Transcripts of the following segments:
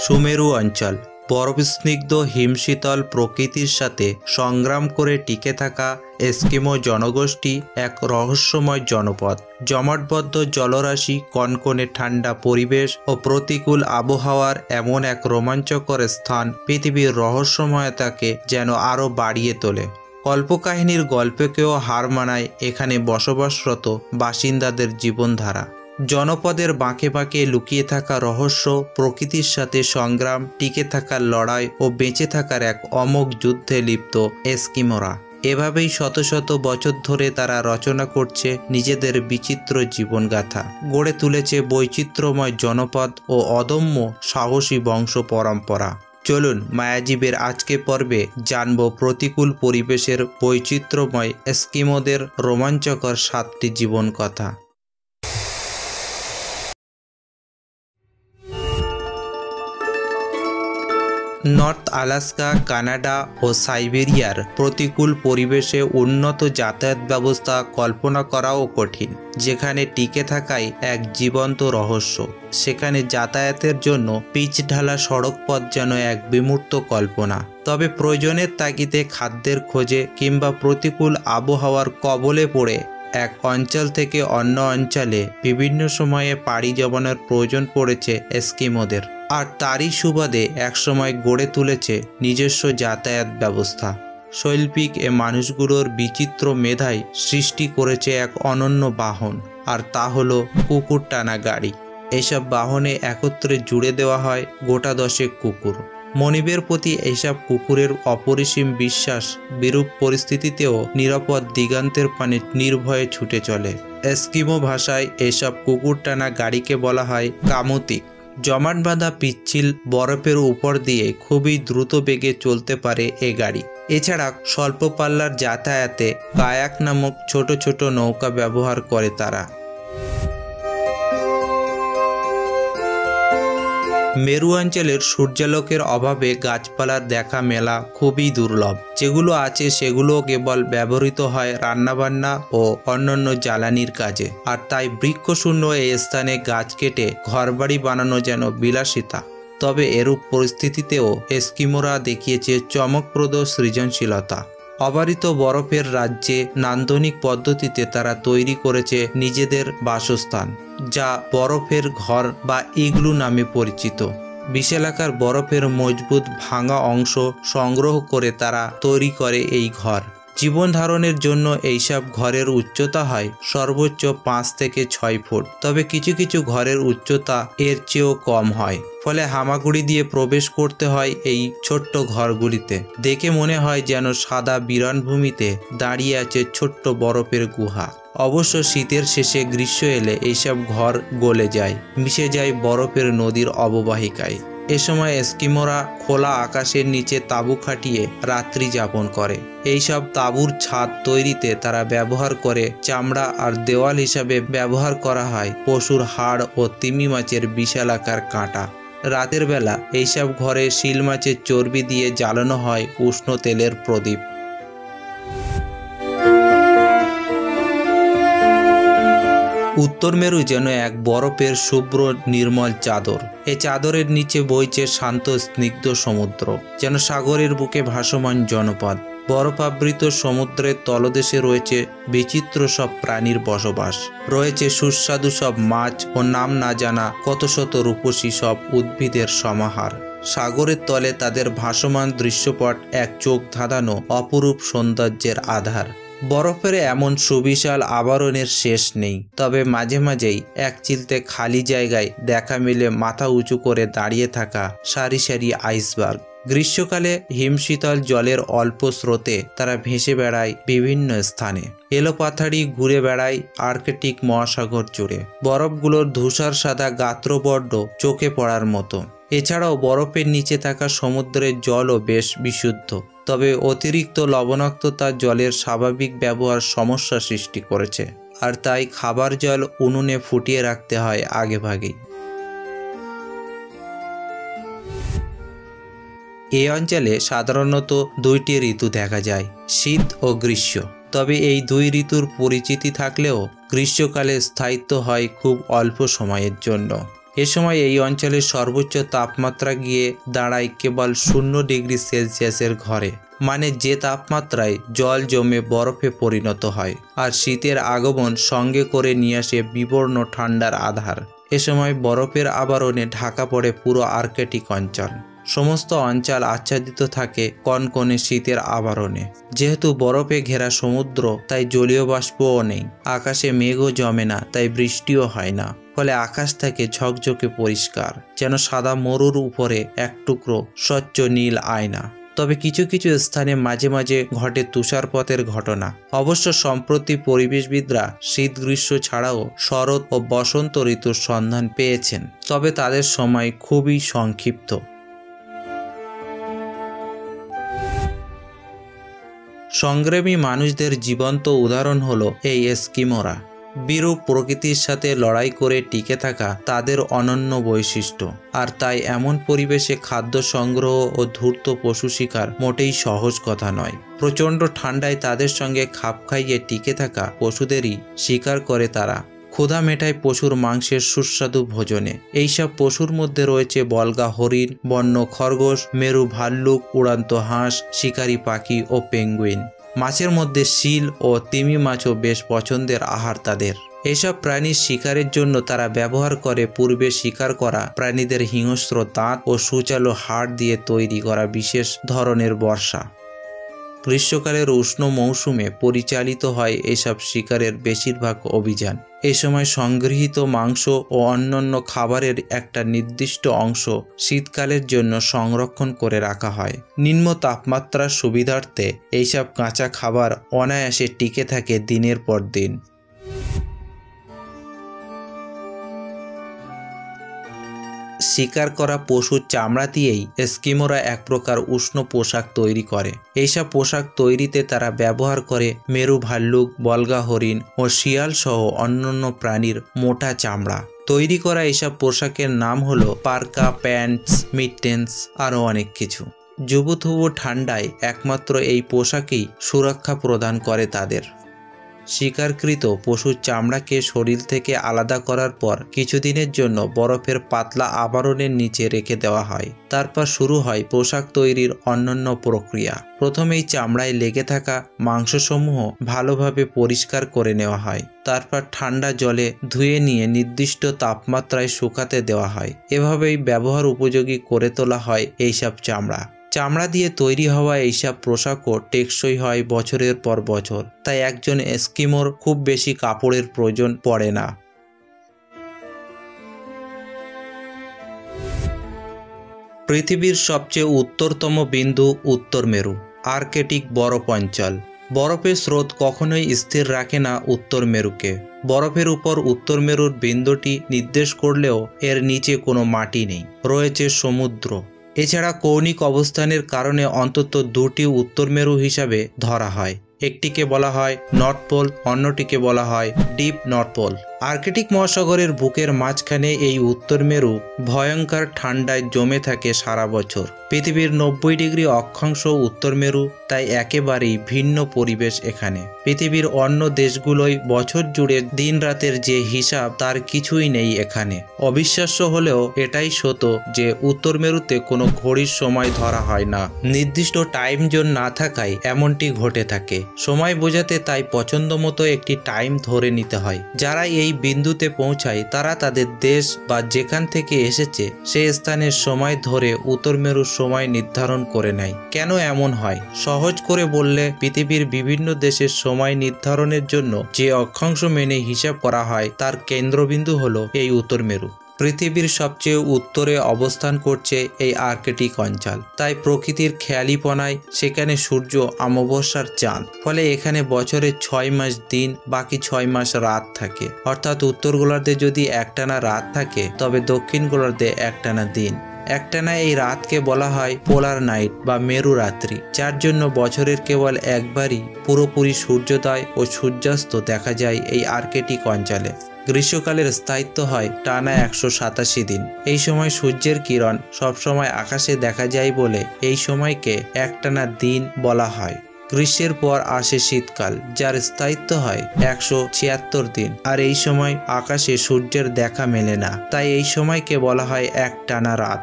সুমেরু অঞ্চল বরফস্নিগ্ধ হিমশীতল প্রকৃতির সাথে সংগ্রাম করে টিকে থাকা এস্কিমো জনগোষ্ঠী এক রহস্যময় জনপদ। জমাটবদ্ধ জলরাশি, কনকনে ঠান্ডা পরিবেশ ও প্রতিকূল আবহাওয়ার এমন এক রোমাঞ্চকর স্থান পৃথিবীর রহস্যময়তাকে যেন আরও বাড়িয়ে তোলে। কল্পকাহিনীর গল্পকেও হার মানায় এখানে বসবাসরত বাসিন্দাদের জীবনধারা। জনপদের বাঁকে বাঁকে লুকিয়ে থাকা রহস্য, প্রকৃতির সাথে সংগ্রাম, টিকে থাকার লড়াই ও বেঁচে থাকার এক অমোঘ যুদ্ধে লিপ্ত এস্কিমোরা। এভাবেই শত শত বছর ধরে তারা রচনা করছে নিজেদের বিচিত্র জীবনগাথা, গড়ে তুলেছে বৈচিত্র্যময় জনপদ ও অদম্য সাহসী বংশ পরম্পরা। চলুন মায়াজীবের আজকে পর্বে জানব প্রতিকূল পরিবেশের বৈচিত্র্যময় এস্কিমোদের রোমাঞ্চকর 7টি জীবন কথা। নর্থ আলাস্কা, কানাডা ও সাইবেরিয়ার প্রতিকূল পরিবেশে উন্নত যাতায়াত ব্যবস্থা কল্পনা করাও কঠিন। যেখানে টিকে থাকাই এক জীবন্ত রহস্য, সেখানে যাতায়াতের জন্য পিচ ঢালা সড়কপথ যেন এক বিমূর্ত কল্পনা। তবে প্রয়োজনের তাগিদে, খাদ্যের খোঁজে কিংবা প্রতিকূল আবহাওয়ার কবলে পড়ে এক অঞ্চল থেকে অন্য অঞ্চলে বিভিন্ন সময়ে পাড়ি জমানোর প্রয়োজন পড়েছে এস্কিমোদের। আর তারই সুবাদে একসময় গড়ে তুলেছে নিজস্ব যাতায়াত ব্যবস্থা। শৈল্পিক এ মানুষগুলোর বিচিত্র মেধায় সৃষ্টি করেছে এক অনন্য বাহন, আর তা হলো কুকুর টানা গাড়ি। এসব বাহনে একত্রে জুড়ে দেওয়া হয় গোটা 10 কুকুর। মনিবের প্রতি এইসব কুকুরের অপরিসীম বিশ্বাস বিরূপ পরিস্থিতিতেও নিরাপদ দিগান্তের পানে নির্ভয়ে ছুটে চলে। এস্কিমো ভাষায় এসব কুকুর টানা গাড়িকে বলা হয় কামুতিক। জমাট বাঁধা পিচ্ছিল বরফের উপর দিয়ে খুবই দ্রুত বেগে চলতে পারে এ গাড়ি। এছাড়া স্বল্প পাল্লার যাতায়াতে কায়াক নামক ছোট ছোট নৌকা ব্যবহার করে তারা। মেরু অঞ্চলের সূর্যালোকের অভাবে গাছপালার দেখা মেলা খুবই দুর্লভ। যেগুলো আছে সেগুলো কেবল ব্যবহৃত হয় রান্নাবান্না ও অন্যান্য জ্বালানির কাজে। আর তাই বৃক্ষশূন্য এই স্থানে গাছ কেটে ঘরবাড়ি বানানো যেন বিলাসিতা। তবে এরূপ পরিস্থিতিতেও এস্কিমোরা দেখিয়েছে চমকপ্রদ সৃজনশীলতা। অবারিত বরফের রাজ্যে নান্দনিক পদ্ধতিতে তারা তৈরি করেছে নিজেদের বাসস্থান, যা বরফের ঘর বা ইগলু নামে পরিচিত। বিশালাকার বরফের মজবুত ভাঙা অংশ সংগ্রহ করে তারা তৈরি করে এই ঘর। জীবন ধারণের জন্য এইসব ঘরের উচ্চতা হয় সর্বোচ্চ 5 থেকে 6 ফুট। তবে কিছু কিছু ঘরের উচ্চতা এর চেয়েও কম হয়, ফলে হামাগুড়ি দিয়ে প্রবেশ করতে হয় এই ছোট্ট ঘরগুলিতে। দেখে মনে হয় যেন সাদা বিরানভূমিতে দাঁড়িয়ে আছে ছোট্ট বরফের গুহা। অবশ্য শীতের শেষে গ্রীষ্ম এলে এইসব ঘর গলে যায়, মিশে যায় বরফের নদীর অববাহিকায়। এ সময় এস্কিমোরা খোলা আকাশের নিচে তাঁবু খাটিয়ে রাত্রি যাপন করে। এইসব তাঁবুর ছাদ তৈরিতে তারা ব্যবহার করে চামড়া, আর দেওয়াল হিসাবে ব্যবহার করা হয় পশুর হাড় ও তিমি মাছের বিশালাকার কাঁটা। রাতের বেলা এইসব ঘরে শিল মাছের চর্বি দিয়ে জ্বালানো হয় উষ্ণ তেলের প্রদীপ। উত্তর মেরু যেন এক বরফের শুভ্র নির্মল চাদর। এই চাদরের নিচে বইছে শান্ত স্নিগ্ধ সমুদ্র, যেন সাগরের বুকে ভাসমান জনপদ। বরফাবৃত সমুদ্রের তলদেশে রয়েছে বিচিত্র সব প্রাণীর বসবাস, রয়েছে সুস্বাদু সব মাছ ও নাম না জানা কত শত রূপসী সব উদ্ভিদের সমাহার। সাগরের তলে তাদের ভাসমান দৃশ্যপট এক চোখ ধাঁধানো অপরূপ সৌন্দর্যের আধার। বরফের এমন সুবিশাল আবরণের শেষ নেই। তবে মাঝে মাঝেই এক চিলতে খালি জায়গায় দেখা মেলে মাথা উঁচু করে দাঁড়িয়ে থাকা সারি সারি আইসবার্গ। গ্রীষ্মকালে হিমশীতল জলের অল্প স্রোতে তারা ভেসে বেড়ায় বিভিন্ন স্থানে। এলোপাথাড়ি ঘুরে বেড়ায় আর্কটিক মহাসাগর জুড়ে। বরফগুলোর ধূসর সাদা গাত্রবর্ণ চোখে পড়ার মতো। এছাড়াও বরফের নিচে থাকা সমুদ্রের জলও বেশ বিশুদ্ধ। তবে অতিরিক্ত লবণাক্ততা জলের স্বাভাবিক ব্যবহার সমস্যা সৃষ্টি করেছে, আর তাই খাবার জল উনুনে ফুটিয়ে রাখতে হয় আগেভাগেই। এই অঞ্চলে সাধারণত 2টি ঋতু দেখা যায়, শীত ও গ্রীষ্ম। তবে এই 2 ঋতুর পরিচিতি থাকলেও গ্রীষ্মকালে স্থায়িত্ব হয় খুব অল্প সময়ের জন্য। এ সময় এই অঞ্চলের সর্বোচ্চ তাপমাত্রা গিয়ে দাঁড়ায় কেবল 0 ডিগ্রি সেলসিয়াসের ঘরে, মানে যে তাপমাত্রায় জল জমে বরফে পরিণত হয়। আর শীতের আগমন সঙ্গে করে নিয়ে আসে বিবর্ণ ঠান্ডার আধার। এ সময় বরফের আবরণে ঢাকা পড়ে পুরো আর্কটিক অঞ্চল। সমস্ত অঞ্চল আচ্ছাদিত থাকে কনকনে শীতের আবরণে। যেহেতু বরফে ঘেরা সমুদ্র, তাই জলীয় বাষ্পও নেই, আকাশে মেঘও জমে না, তাই বৃষ্টিও হয় না। ফলে আকাশ থাকে ঝকঝকে পরিষ্কার, যেন সাদা মরুর উপরে এক টুকরো স্বচ্ছ নীল আয়না। তবে কিছু কিছু স্থানে মাঝে মাঝে ঘটে তুষারপাতের ঘটনা। অবশ্য সম্প্রতি পরিবেশবিদরা শীত গ্রীষ্ম ছাড়াও শরৎ ও বসন্ত ঋতুর সন্ধান পেয়েছেন, তবে তাদের সময় খুবই সংক্ষিপ্ত। সংগ্রামী মানুষদের জীবন্ত উদাহরণ হলো এই এস্কিমোরা। বিরূপ প্রকৃতির সাথে লড়াই করে টিকে থাকা তাদের অনন্য বৈশিষ্ট্য। আর তাই এমন পরিবেশে খাদ্য সংগ্রহ ও ধূর্ত পশু শিকার মোটেই সহজ কথা নয়। প্রচণ্ড ঠান্ডায় তাদের সঙ্গে খাপ খাইয়ে টিকে থাকা পশুদেরই শিকার করে তারা। ক্ষুধা মেটায় পশুর মাংসের সুস্বাদু ভোজনে। এইসব পশুর মধ্যে রয়েছে বলগা হরিণ, বন্য খরগোশ, মেরু ভাল্লুক, উড়ান্ত হাঁস, শিকারি পাখি ও পেঙ্গুইন। মাছের মধ্যে শিল ও তিমি মাছও বেশ পছন্দের আহার তাদের। এসব প্রাণীর শিকারের জন্য তারা ব্যবহার করে পূর্বে শিকার করা প্রাণীদের হিংস্র দাঁত ও সূচালো হাড় দিয়ে তৈরি করা বিশেষ ধরনের বর্শা। গ্রীষ্মকালের উষ্ণ মৌসুমে পরিচালিত হয় এসব শিকারের বেশিরভাগ অভিযান। এ সময় সংগৃহীত মাংস ও অন্যান্য খাবারের একটা নির্দিষ্ট অংশ শীতকালের জন্য সংরক্ষণ করে রাখা হয়। নিম্ন তাপমাত্রার সুবিধার্থে এইসব কাঁচা খাবার অনায়াসে টিকে থাকে দিনের পর দিন। শিকার করা পশুর চামড়া দিয়েই এস্কিমোরা এক প্রকার উষ্ণ পোশাক তৈরি করে। এইসব পোশাক তৈরিতে তারা ব্যবহার করে মেরু ভাল্লুক, বলগা হরিণ ও শিয়াল সহ অন্যান্য প্রাণীর মোটা চামড়া। তৈরি করা এইসব পোশাকের নাম হলো পার্কা, প্যান্টস, মিটেন্স, আরও অনেক কিছু। জুবুথুবু ঠান্ডায় একমাত্র এই পোশাকই সুরক্ষা প্রদান করে তাদের। শিকারকৃত পশুর চামড়াকে শরীর থেকে আলাদা করার পর কিছুদিনের জন্য বরফের পাতলা আবরণের নিচে রেখে দেওয়া হয়। তারপর শুরু হয় পোশাক তৈরির অন্যান্য প্রক্রিয়া। প্রথমেই চামড়ায় লেগে থাকা মাংসসমূহ ভালোভাবে পরিষ্কার করে নেওয়া হয়। তারপর ঠান্ডা জলে ধুয়ে নিয়ে নির্দিষ্ট তাপমাত্রায় শুকাতে দেওয়া হয়। এভাবেই ব্যবহার উপযোগী করে তোলা হয় এইসব চামড়া। চামড়া দিয়ে তৈরি হওয়া এইসব পোশাকও টেকসই হয় বছরের পর বছর। তাই একজন এস্কিমোর খুব বেশি কাপড়ের প্রয়োজন পড়ে না। পৃথিবীর সবচেয়ে উত্তরতম বিন্দু উত্তর মেরু, আর্কটিক বরফ অঞ্চল। বরফের স্রোত কখনোই স্থির রাখে না উত্তর মেরুকে। বরফের উপর উত্তর মেরুর বিন্দুটি নির্দেশ করলেও এর নিচে কোনো মাটি নেই, রয়েছে সমুদ্র। এছাড়া কৌণিক অবস্থানের কারণে অন্তত দুটি উত্তর মেরু হিসাবে ধরা হয়। একটিকে বলা হয় নর্থ পোল, অন্যটিকে বলা হয় ডিপ নর্থ পোল। আর্কটিক মহাসাগরের বুকের মাঝখানে এই উত্তর মেরু ভয়ঙ্কর ঠান্ডায় জমে থাকে সারা বছর। পৃথিবীর 90 ডিগ্রি অক্ষাংশ উত্তর মেরু, তাই একেবারেই ভিন্ন পরিবেশ এখানে। পৃথিবীর অন্য দেশগুলোয় বছর জুড়ে দিন রাতের যে হিসাব তার কিছুই নেই এখানে। অবিশ্বাস্য হলেও এটাই সত্য যে উত্তর মেরুতে কোনো ঘড়ির সময় ধরা হয় না। নির্দিষ্ট টাইম জোন না থাকায় এমনটি ঘটে থাকে। সময় বোঝাতে তাই পছন্দ মতো একটি টাইম ধরে নিতে হয়। যারা এই বিন্দুতে পৌঁছায় তারা তাদের দেশ বা যেখান থেকে এসেছে সেই স্থানের সময় ধরে উত্তর মেরুর সময় নির্ধারণ করে নেয়। কেন এমন হয়? সহজ করে বললে, পৃথিবীর বিভিন্ন দেশের সময় নির্ধারণের জন্য যে অক্ষাংশ মেনে হিসাব করা হয় তার কেন্দ্রবিন্দু হলো এই উত্তর মেরু। পৃথিবীর সবচেয়ে উত্তরে অবস্থান করছে এই আর্কটিক অঞ্চল। তাই প্রকৃতির খেয়ালিপনায় সেখানে সূর্য অমাবস্যার চাঁদ। ফলে এখানে বছরে 6 মাস দিন, বাকি 6 মাস রাত থাকে। অর্থাৎ উত্তর গোলার্ধে যদি একটানা রাত থাকে, তবে দক্ষিণ গোলার্ধে একটানা দিন। একটানা এই রাতকে বলা হয় পোলার নাইট বা মেরু রাত্রি, যার জন্য বছরের কেবল একবারই পুরোপুরি সূর্যোদয় ও সূর্যাস্ত দেখা যায় এই আর্কটিক অঞ্চলে। গ্রীষ্মকালের স্থায়িত্ব হয় টানা 187 দিন। এই সময় সূর্যের কিরণ সবসময় আকাশে দেখা যায় বলে এই সময়কে একটানা দিন বলা হয়। গ্রীষ্মের পর আসে শীতকাল, যার স্থায়িত্ব হয় 176 দিন। আর এই সময় আকাশে সূর্যের দেখা মেলে না, তাই এই সময়কে বলা হয় একটানা রাত।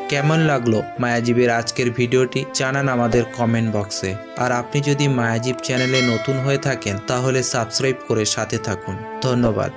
কেমন লাগলো মায়াজীবের আজকের ভিডিওটি জানান আমাদের কমেন্ট বক্সে। আর আপনি যদি মায়াজীব চ্যানেলে নতুন হয়ে থাকেন তাহলে সাবস্ক্রাইব করে সাথে থাকুন। ধন্যবাদ।